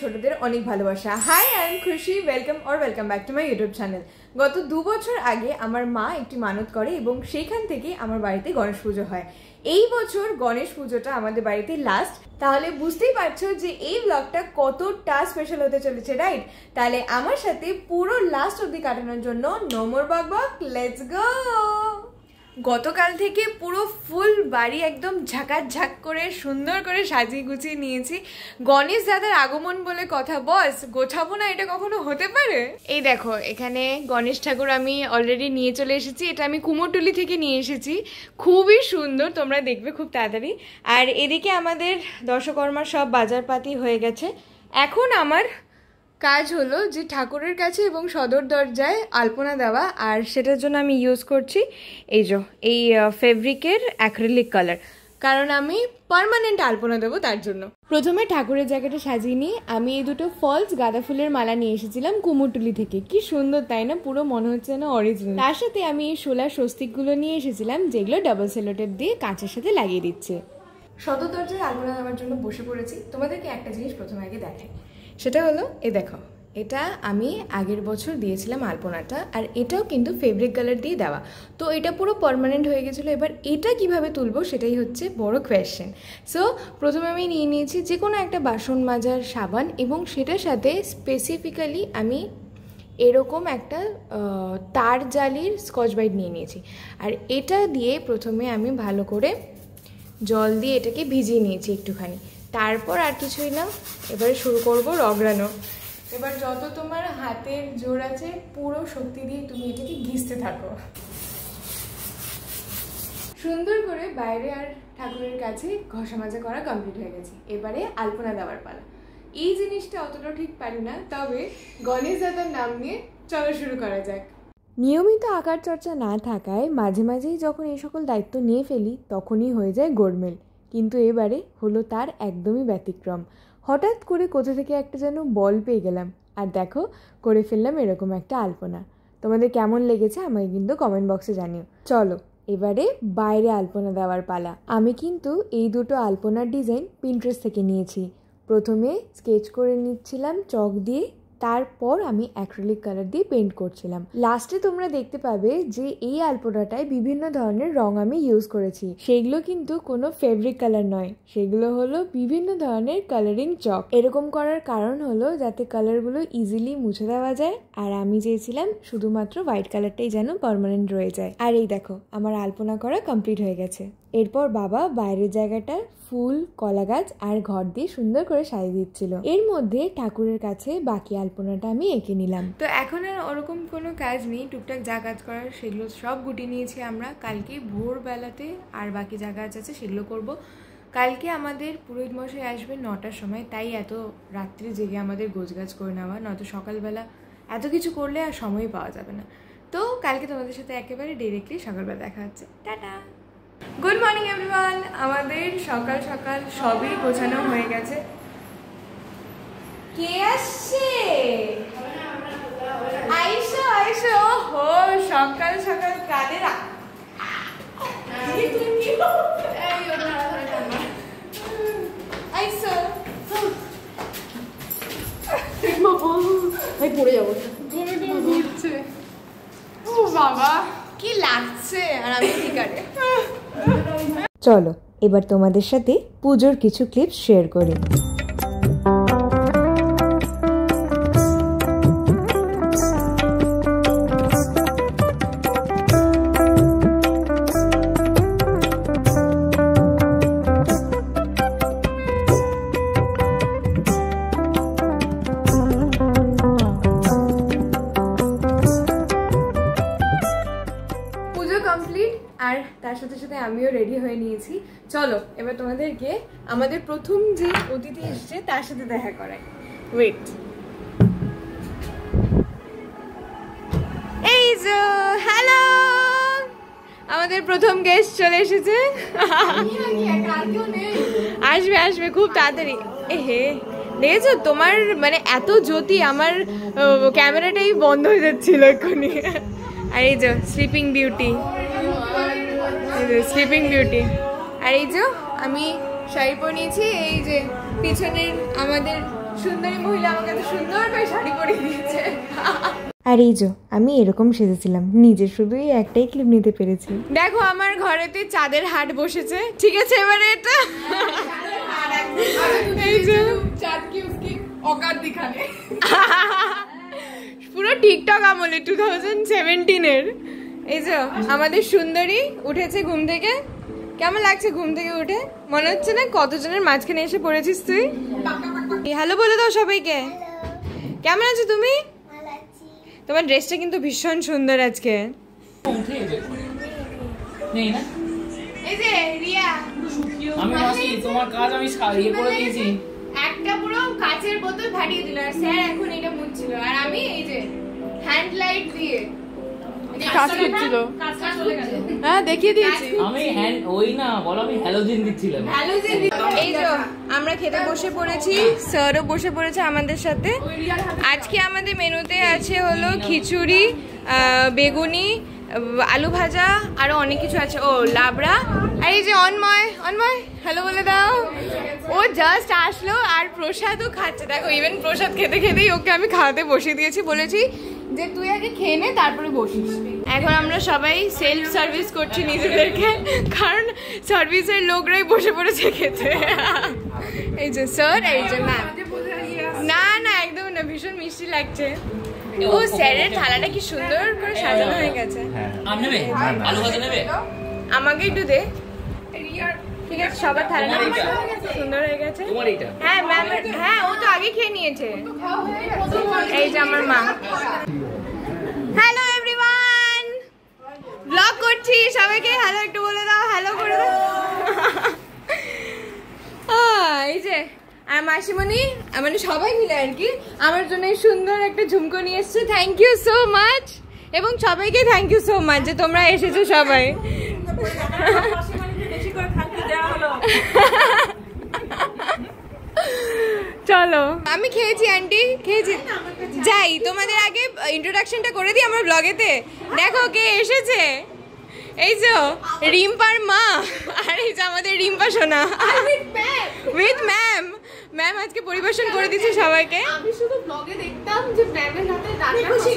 ছোটদের অনেক ভালোবাসা। হাই, আই এম খুশি, welcome back to my YouTube channel. গত 2 বছর আগে আমার মা একটি মানত করে এবং সেইখান থেকে আমার বাড়িতে গণেশ পুজো হয়। এই বছর গণেশ পুজোটা আমাদের বাড়িতে লাস্ট, তাহলে বুঝতেই পারছো যে এই ব্লগটা কতটা স্পেশাল হতে চলেছে, রাইট? তাহলে আমার সাথে পুরো লাস্ট অবধি কাটানোর জন্য নো মোর বকবক, লেটস গো। গতকাল থেকে পুরো ফুল বাড়ি একদম ঝাঁকাঝাঁক করে সুন্দর করে সাজিয়ে গুছিয়ে নিয়েছি। গণেশ দাদার আগমন বলে কথা, বস গোছাবো না এটা কখনো হতে পারে? এই দেখো, এখানে গণেশ ঠাকুর আমি অলরেডি নিয়ে চলে এসেছি। এটা আমি কুমোরটুলি থেকে নিয়ে এসেছি, খুবই সুন্দর, তোমরা দেখবে খুব তাড়াতাড়ি। আর এদিকে আমাদের দশকর্মার সব বাজারপাতি হয়ে গেছে। এখন আমার কাজ হলো যে ঠাকুরের কাছে এবং সদর দরজায় আলপনা দেওয়া, আর সেটার জন্য আমি ইউজ করছি এই ফেব্রিকের অ্যাক্রিলিক কালার, কারণ আমি পার্মানেন্ট আলপনা দেবো তার জন্য। প্রথমে ঠাকুরের জায়গাটা সাজিয়ে নিয়ে আমি এই দুটো ফলস গাঁদা ফুলের মালা নিয়ে এসেছিলাম কুমোরটুলি থেকে। কি সুন্দর তাই না? পুরো মনে হচ্ছে না অরিজিনাল। তার সাথে আমি এই সোলার স্বস্তিকগুলো নিয়ে এসেছিলাম, যেগুলো ডাবল সেলোটেপ দিয়ে কাঁচের সাথে লাগিয়ে দিচ্ছে। সদর দরজায় আলপনা দেওয়ার জন্য বসে পড়েছি। তোমাদেরকে একটা জিনিস প্রথমে আগে দেখাই, সেটা হলো এই দেখো, এটা আমি আগের বছর দিয়েছিলাম আলপনাটা, আর এটাও কিন্তু ফেব্রিক কালার দিয়ে দেওয়া, তো এটা পুরো পার্মানেন্ট হয়ে গেছিলো। এবার এটা কিভাবে তুলবো সেটাই হচ্ছে বড় কোয়েশ্চেন। সো প্রথমে আমি নিয়ে নিয়েছি যে কোনো একটা বাসন মাজার সাবান, এবং সেটার সাথে স্পেসিফিক্যালি আমি এরকম একটা তার জালির স্কচ ব্রাইট নিয়ে নিয়েছি। আর এটা দিয়ে প্রথমে আমি ভালো করে জল দিয়ে এটাকে ভিজিয়ে নিয়েছি একটুখানি। তারপর আর কিছুই না, এবারে শুরু করবো রগড়ানো। এবার যত তোমার হাতের জোর আছে পুরো শক্তি দিয়ে তুমি এটাকে ঘিসতে থাকো। সুন্দর করে বাইরে আর ঠাকুরের কাছে ঘষা মাজা করা কমপ্লিট হয়ে গেছে। এবারে আলপনা দেওয়ার পালা। এই জিনিসটা অতটা ঠিক পারি না, তবে গণেশ দাদার নাম নিয়ে চলো শুরু করা যাক। নিয়মিত আকার চর্চা না থাকায় মাঝে মাঝেই যখন এই সকল দায়িত্ব নিয়ে ফেলি তখনই হয়ে যায় গোলমেল, কিন্তু এবারে হলো তার একদমই ব্যতিক্রম। হঠাৎ করে কোথা থেকে একটা যেন বল পেয়ে গেলাম, আর দেখো করে ফেললাম এরকম একটা আলপনা। তোমাদের কেমন লেগেছে আমাকে কিন্তু কমেন্ট বক্সে জানিও। চলো এবারে বাইরে আলপনা দেওয়ার পালা। আমি কিন্তু এই দুটো আলপনার ডিজাইন পিন্টারেস্ট থেকে নিয়েছি। প্রথমে স্কেচ করে নিচ্ছিলাম চক দিয়ে, তারপর আমি অ্যাক্রিলিক কালার দিয়ে পেন্ট করছিলাম। লাস্টে তোমরা দেখতে পাবে যে এই আলপনাটায় বিভিন্ন ধরনের রং আমি ইউজ করেছি। সেগুলো কিন্তু কোনো ফেব্রিক কালার নয়, সেগুলো হলো বিভিন্ন ধরনের কালারিং চক। এরকম করার কারণ হলো যাতে কালারগুলো ইজিলি মুছে দেওয়া যায়, আর আমি চেয়েছিলাম শুধুমাত্র হোয়াইট কালারটাই যেন পার্মানেন্ট রয়ে যায়। আর এই দেখো আমার আলপনা করা কমপ্লিট হয়ে গেছে। এরপর বাবা বাইরের জায়গাটা ফুল, কলা গাছ আর ঘর দিয়ে সুন্দর করে সাজিয়ে দিচ্ছিল। এর মধ্যে ঠাকুরের কাছে বাকি আলপনাটা আমি এঁকে নিলাম। তো এখন আর ওরকম কোনো কাজ নেই, টুকটাক যা কাজ করার সেগুলো সব গুটিয়ে নিয়েছি আমরা। কালকে ভোরবেলাতে আর বাকি যা কাজ আছে সেগুলো করব। কালকে আমাদের পুরোহিত মশাই আসবে 9টার সময়, তাই এত রাত্রে জেগে আমাদের গোছগাছ করে নেওয়া, নয়তো সকালবেলা এত কিছু করলে আর সময় পাওয়া যাবে না। তো কালকে তোমাদের সাথে একেবারে ডিরেক্টলি সকালবেলা দেখা হচ্ছে। টাটা। Good morning everyone. আমাদের সকাল সকাল সবই গোছানো হয়ে গেছে। কে আসছে? আইসো আইসো। হো সকাল সকাল কাদের আইসো। পড়ে যাবো, ঘুরছে। ও বাবা কি লাগছে, আর আমি কি করে। চলো এবার তোমাদের সাথে পুজোর কিছু ক্লিপস শেয়ার করি। কমপ্লিট, আর তার সাথে সাথে আমিও রেডি হয়ে নিয়েছি। চলো এবার তোমাদেরকে আমাদের প্রথম যে অতিথি এসেছে তার সাথে দেখা করাই। ওয়েট, এই যে হ্যালো, আমাদের প্রথম গেস্ট চলে এসেছে। আসবে আসবে খুব তাড়াতাড়ি। হে দেখেছো তোমার মানে এত জ্যোতি, আমার ক্যামেরাটাই বন্ধ হয়ে যাচ্ছিল এক্ষুনি। আর এই যে স্লিপিং বিউটি, স্লিপিং বিউটি। আর এই যে আমি শাড়ি পরে নিয়েছি, এই যে পিছনের আমাদের সুন্দরী মহিলা আমাকে এত সুন্দর করে শাড়ি পরিয়ে দিয়েছে। আর এই যে আমি এরকম সেজেছিলাম, নিজে শুধুই একটাই ক্লিপ নিতে পেরেছি। দেখো আমার ঘরেতে চাঁদের হাট বসেছে, ঠিক আছে? এবারে এটা এই যে চাঁদ কি উসকি औकात दिखाने পুরো টিকটক আমলে 2017-এর। এই যে আমাদের সুন্দরী উঠেছে ঘুম থেকে। কেমন লাগছে ঘুম থেকে উঠে? মনে হচ্ছে না কতজনের মাঝখানে এসে পড়েছিস তুই? হ্যালো বলে দাও সবাইকে। কেমন আছো তুমি? তোমার ড্রেসটা কিন্তু ভীষণ সুন্দর আজকে। এই যে রিয়া, আমি মাসি তোমার কাজ আমি ইয়ে করে দিয়েছি। একটা পুরো কাচের বোতল ফাটিয়ে দিল আর স্যার এখন এটা মুছছিল আর আমি এই যে হ্যান্ড লাইট দিয়ে কাজ করছিল। হ্যাঁ দেখিয়ে দিয়েছি আমি হ্যান্ড ওই না বলো, আমি হ্যালোজেন দিচ্ছিলাম। হ্যালোজেন। এই যে আমরা খেতে বসে পড়েছি, স্যারও বসে পড়েছে আমাদের সাথে। আজকে আমাদের মেনুতে আছে হলো খিচুড়ি, বেগুনি, আলু ভাজা, আরো অনেক কিছু আছে। ও লাবড়া। আর এই যে অন্ময়, অন্ময় হ্যালো বলে দাও। ও জাস্ট আসলো আর প্রসাদও খাচ্ছে। দেখো ইভেন প্রসাদ খেতে খেতেই ওকে আমি খাওয়াতে বসিয়ে দিয়েছি, বলেছি যে তুই আগে খেয়ে নে তারপরে বসিস। এখন আমরা সবাই সেলফ সার্ভিস করছি নিজেদেরকে, কারণ সার্ভিসের লোকরাই বসে পড়েছে খেতে। এই যে স্যার, এই যে ম্যাম। না না একদম না, ভীষণ মিষ্টি লাগছে। ও স্যারের থালাটা কি সুন্দর করে সাজানো হয়ে গেছে। আলু ভাজা নেবে? আমাকে একটু দে। ঠিক আছে, সবার থালাটা সুন্দর হয়ে গেছে। হ্যাঁ ম্যাম, হ্যাঁ ও তো আগে খেয়ে নিয়েছে। এই যে আমার মা। হ্যালো এভরিওয়ান, ব্লগ করছি, সবাইকে হ্যালো একটু বলে দাও, হ্যালো করে দাও। এই যে আর মাসিমণি, মানে সবাই মিলে আর কি আমার জন্য সুন্দর একটা ঝুমকো নিয়ে এসছো। থ্যাংক ইউ সো মাচ, এবং সবাইকে থ্যাংক ইউ সো মাচ যে তোমরা এসেছো সবাই। চলো আমি খেয়েছি আন্টি, খেয়েছি। যাই তোমাদের আগে ইন্ট্রোডাকশনটা করে দিই আমার ব্লগেতে। দেখো কে এসেছে, এই যে রিম্পার মা, আর এই যে আমাদের রিম্পা সোনা উইথ ম্যাম। ম্যাম আজকে পরিবেশন করে দিচ্ছে সবাইকে। আমি শুধু ব্লগে দেখতাম যে ম্যামের হাতে রান্না খুশি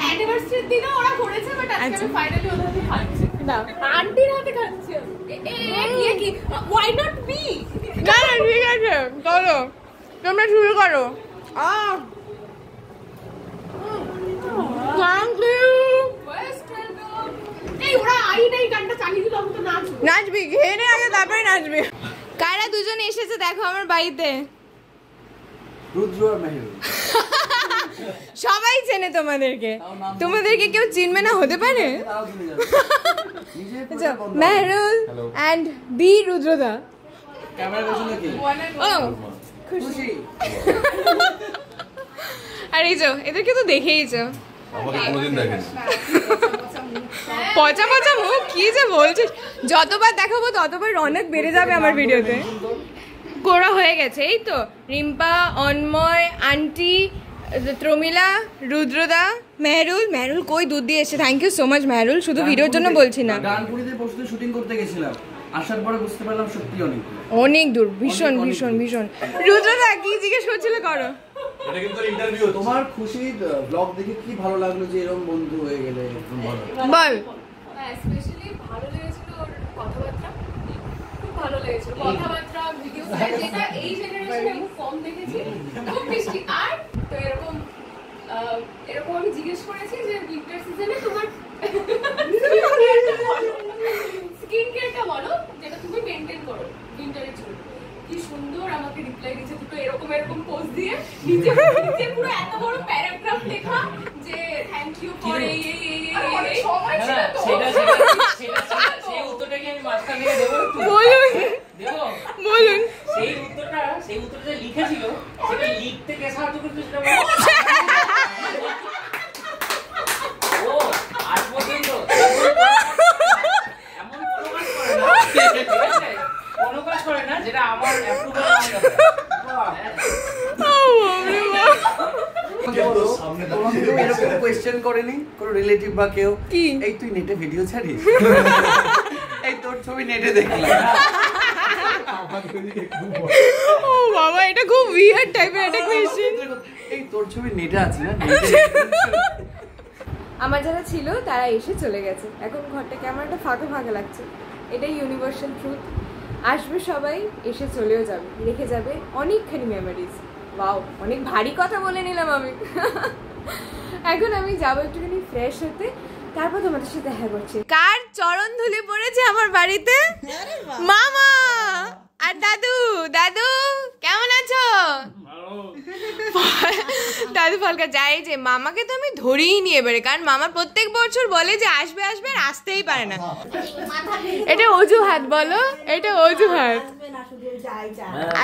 অ্যানিভার্সারির দিনও ওরা করেছে, বাট আজকে ফাইনালি ওদের হাতে খাচ্ছি। না আন্টির হাতে খাচ্ছি। এ কি why not me? না না ঠিক আছে, চলো তোমরা শুরু করো। Thank you. এই ওরা আইনা এই গানটা চালিয়ে দিল, আমি তো নাচবো। নাচবি, খেয়ে নে আগে তারপরে নাচবি। কারা দুজন এসেছে দেখো আমার বাড়িতে? রুদ্র আর মেহেরুল। সবাই চেনে তোমাদেরকে, তোমাদেরকে কেউ চিনবে না হতে পারে? মেহেরুল এন্ড দি রুদ্রদা। ক্যামেরা পেছনে কি? ও খুশি। আর এই যে এদেরকে তো দেখেইছো, আমাকে কোনোদিন দেখেনি। পচা পচা মুখ, কি যে বলছিস। যতবার দেখাবো ততবার রনক বেড়ে যাবে আমার ভিডিওতে। করা হয়ে গেছে। এই তো রিম্পা, অন্ময়, আন্টি, ত্রমিলা, রুদ্রদা, মেহরুল। মেহরুল কই দুধ দিয়ে এসে। Thank you so much Mehrul, শুধু ভিডিওর জন্য বলছি না। গানপুরিতে বসে শুটিং করতে গেছিলাম, আসার পরে বুঝতে পারলাম সত্যি অনেক দূর, ভীষণ ভীষণ ভীষণ। রুদ্রদা কি জিজ্ঞেস করছিল করো। এটা কিন্তু ইন্টারভিউ। তোমার খুশির ব্লগ দেখে কি ভালো লাগলো যে এরকম বন্ধু হয়ে গেলে? বল। স্পেশালি ভালো লেগেছিল ওর কথাবার্তা, খুব ভালো লেগেছিল কথাবার্তা, ভিডিও যেটা এই জেনারেশনে খুব কম দেখেছি, খুব মিষ্টি। আর তো এরকম আমি জিজ্ঞেস করেছি যে উইন্টার সিজনে তোমার স্কিন কেয়ারটা বলো যেটা তুমি মেনটেন করো উইন্টারের জন্য। কি সুন্দর আমাকে রিপ্লাই দিয়েছে, দুটো এরকম এরকম পোস্ট দিয়ে নিচে পুরো এত বড় প্যারাগ্রাফ লেখা যে থ্যাংক ইউ ফর এই সময় ছিল তো। সেই উত্তরটা কি আমি মাঝখান থেকে দেবো? বলুন দেবো বলুন। সেই উত্তরটা লিখেছিল, সেটা লিখতে কে সাহায্য করতে সেটা ও আজ পর্যন্ত এমন কোনো কাজ করে না যেটা আমার অ্যাপ্রুভাল এরকম কোয়েশ্চেন করেনি কোন রিলেটিভ বা কেউ? কি এই তুই নেটে ভিডিও ছাড়িস? এই তোর ছবি নেটে দেখলাম। ও বাবা, এটা খুব উইয়ার্ড টাইপের একটা কোয়েশ্চেন। এই তোর ছবি নেটে আছে না? আমার যারা ছিল তারা এসে চলে গেছে, এখন ঘরটা কেমন একটা ফাঁকা ফাঁকা লাগছে। এটাই ইউনিভার্সাল ট্রুথ। আসবে সবাই, এসে চলেও যাবে, রেখে যাবে অনেকখানি মেমোরিজ। ওয়াও, অনেক ভারী কথা বলে নিলাম আমি। এখন আমি যাবো একটুখানি ফ্রেশ হতে, তারপর তোমাদের সাথে দেখা করছি। কার চরণ ধুলি পড়েছে আমার বাড়িতে? মামা আর দাদু। দাদু কেমন আছো? দাদু ফলকা যায় যে মামাকে তো আমি ধরেই নিয়ে এবারে, কারণ মামা প্রত্যেক বছর বলে যে আসবে আসবে, আর আসতেই পারে না। এটা অজুহাত বলো, এটা অজুহাত।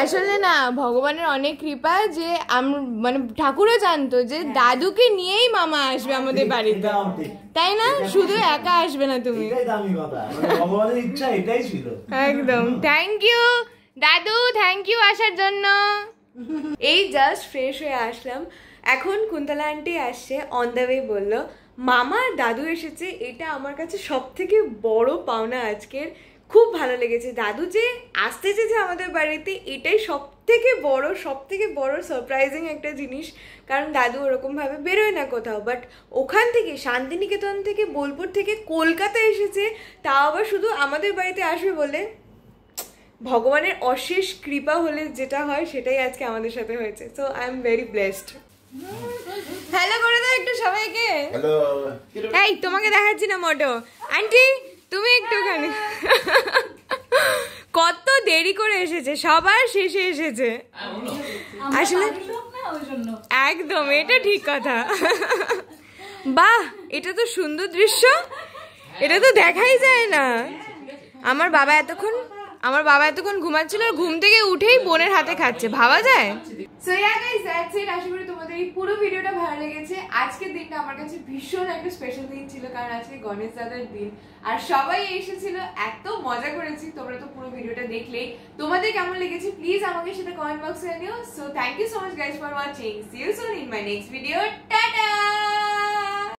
আসলে না, ভগবানের অনেক কৃপা যে মানে ঠাকুরও জানতো যে দাদুকে নিয়েই মামা আসবে আমাদের বাড়িতে, তাই না? শুধু একা আসবে না তুমি। একদম। থ্যাংক ইউ দাদু, থ্যাংক ইউ আসার জন্য। এই জাস্ট ফ্রেশ হয়ে আসলাম, এখন কুন্তলা আন্টি আসছে, অন দ্য ওয়ে বললো মামা আর দাদু এসেছে। এটা আমার কাছে সব থেকে বড় পাওনা আজকের। খুব ভালো লেগেছে দাদু যে আসতে চেয়েছে আমাদের বাড়িতে, এটাই সব থেকে বড় সারপ্রাইজিং একটা জিনিস। কারণ দাদু ওরকমভাবে বেরোয় না কোথাও, বাট ওখান থেকে শান্তিনিকেতন থেকে, বোলপুর থেকে কলকাতা এসেছে, তাও আবার শুধু আমাদের বাড়িতে আসবে বলে। ভগবানের অশেষ কৃপা হলে যেটা হয় সেটাই আজকে আমাদের সাথে হয়েছে। So I am very blessed. Hello করে দাও একটু সবাইকে। হ্যালো। এই তোমাকে দেখাচ্ছি না মোটো। আন্টি তুমি একটুখানি। কত দেরি করে এসেছে, সবার শেষে এসেছে আসলে। একদম, এটা ঠিক কথা। বাহ, এটা তো সুন্দর দৃশ্য, এটা তো দেখাই যায় না। আমার বাবা এতক্ষণ ঘুমাচ্ছিল, আর ঘুম থেকে উঠেই বোনের হাতে খাচ্ছে, ভাবা যায়? So yeah guys, that's it. আশা করি তোমাদের এই পুরো ভিডিওটা ভালো লেগেছে। আজকের দিনটা আমার কাছে ভীষণ একটা স্পেশাল দিন ছিল, কারণ আজকে গণেশ দাদার দিন, আর সবাই এসেছিল, এত মজা করেছি। তোমরা তো পুরো ভিডিওটা দেখলেই, তোমাদের কেমন লেগেছে প্লিজ আমাকে সেটা কমেন্ট বক্সে জানিও। So thank you so much guys for watching. See you soon in my next video. Tata.